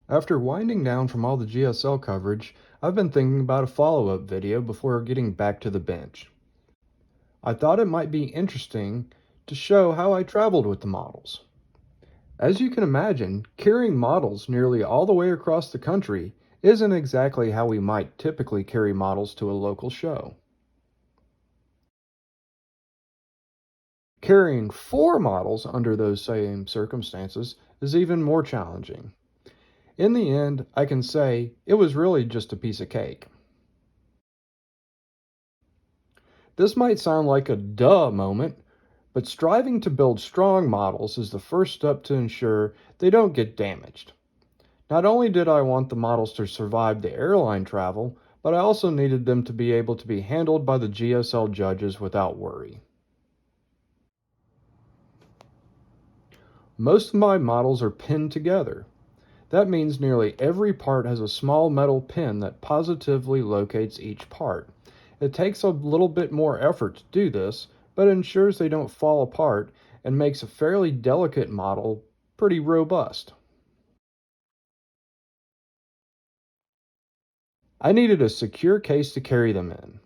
After winding down from all the GSL coverage, I've been thinking about a follow-up video before getting back to the bench. I thought it might be interesting to show how I traveled with the models. As you can imagine, carrying models nearly all the way across the country isn't exactly how we might typically carry models to a local show. Carrying 4 models under those same circumstances is even more challenging. In the end, I can say it was really just a piece of cake. This might sound like a duh moment, but striving to build strong models is the first step to ensure they don't get damaged. Not only did I want the models to survive the airline travel, but I also needed them to be able to be handled by the GSL judges without worry. Most of my models are pinned together. That means nearly every part has a small metal pin that positively locates each part. It takes a little bit more effort to do this, but it ensures they don't fall apart and makes a fairly delicate model pretty robust. I needed a secure case to carry them in.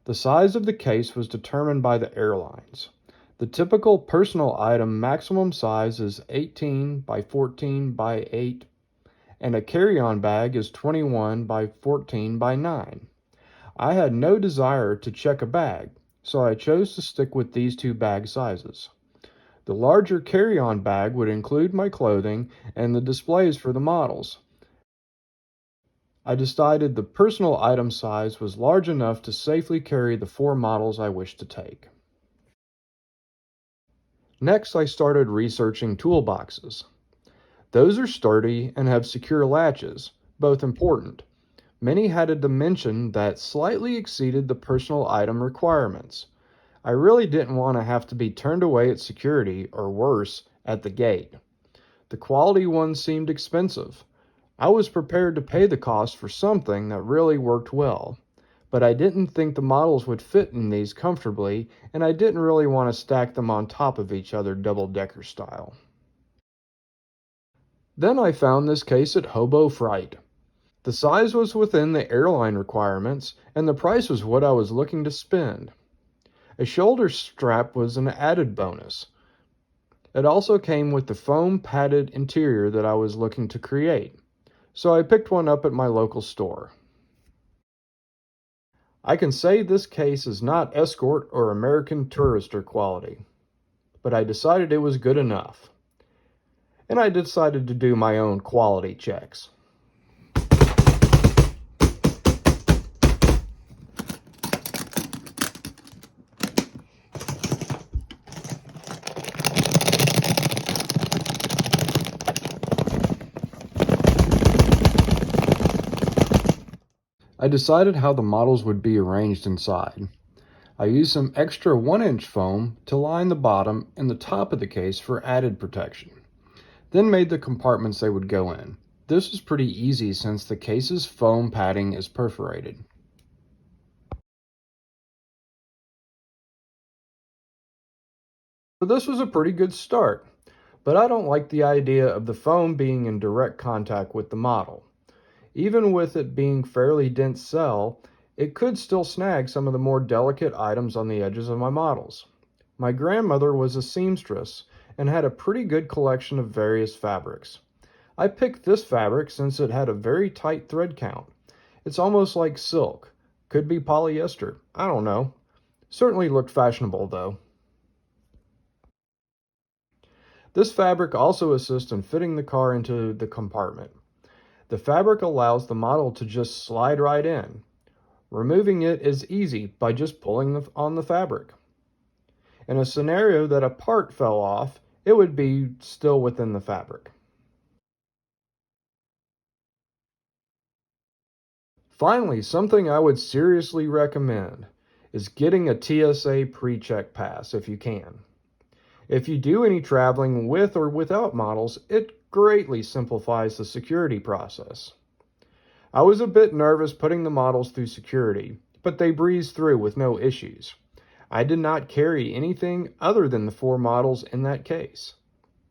The size of the case was determined by the airlines. The typical personal item maximum size is 18 by 14 by 8, and a carry-on bag is 21 by 14 by 9. I had no desire to check a bag, so I chose to stick with these two bag sizes. The larger carry-on bag would include my clothing and the displays for the models. I decided the personal item size was large enough to safely carry the 4 models I wished to take. Next, I started researching toolboxes. Those are sturdy and have secure latches, both important. Many had a dimension that slightly exceeded the personal item requirements. I really didn't want to have to be turned away at security, or worse, at the gate. The quality ones seemed expensive. I was prepared to pay the cost for something that really worked well, but I didn't think the models would fit in these comfortably, and I didn't really want to stack them on top of each other double-decker style. Then I found this case at Hobo Fright. The size was within the airline requirements, and the price was what I was looking to spend. A shoulder strap was an added bonus. It also came with the foam padded interior that I was looking to create, so I picked one up at my local store. I can say this case is not Escort or American Tourister quality, but I decided it was good enough. And I decided to do my own quality checks. I decided how the models would be arranged inside. I used some extra 1-inch foam to line the bottom and the top of the case for added protection, then made the compartments they would go in. This was pretty easy since the case's foam padding is perforated. So this was a pretty good start, but I don't like the idea of the foam being in direct contact with the model. Even with it being fairly dense cell, it could still snag some of the more delicate items on the edges of my models. My grandmother was a seamstress and had a pretty good collection of various fabrics. I picked this fabric since it had a very tight thread count. It's almost like silk. Could be polyester. I don't know. Certainly looked fashionable though. This fabric also assists in fitting the car into the compartment. The fabric allows the model to just slide right in. Removing it is easy by just pulling on the fabric. In a scenario that a part fell off, it would be still within the fabric. Finally, something I would seriously recommend is getting a TSA pre-check pass if you can. If you do any traveling with or without models, it greatly simplifies the security process. I was a bit nervous putting the models through security, but they breezed through with no issues. I did not carry anything other than the 4 models in that case.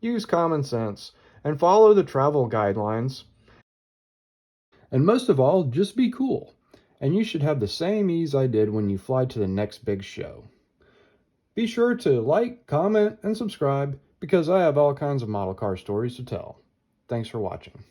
Use common sense and follow the travel guidelines. And most of all, just be cool. And you should have the same ease I did when you fly to the next big show. Be sure to like, comment, and subscribe because I have all kinds of model car stories to tell. Thanks for watching.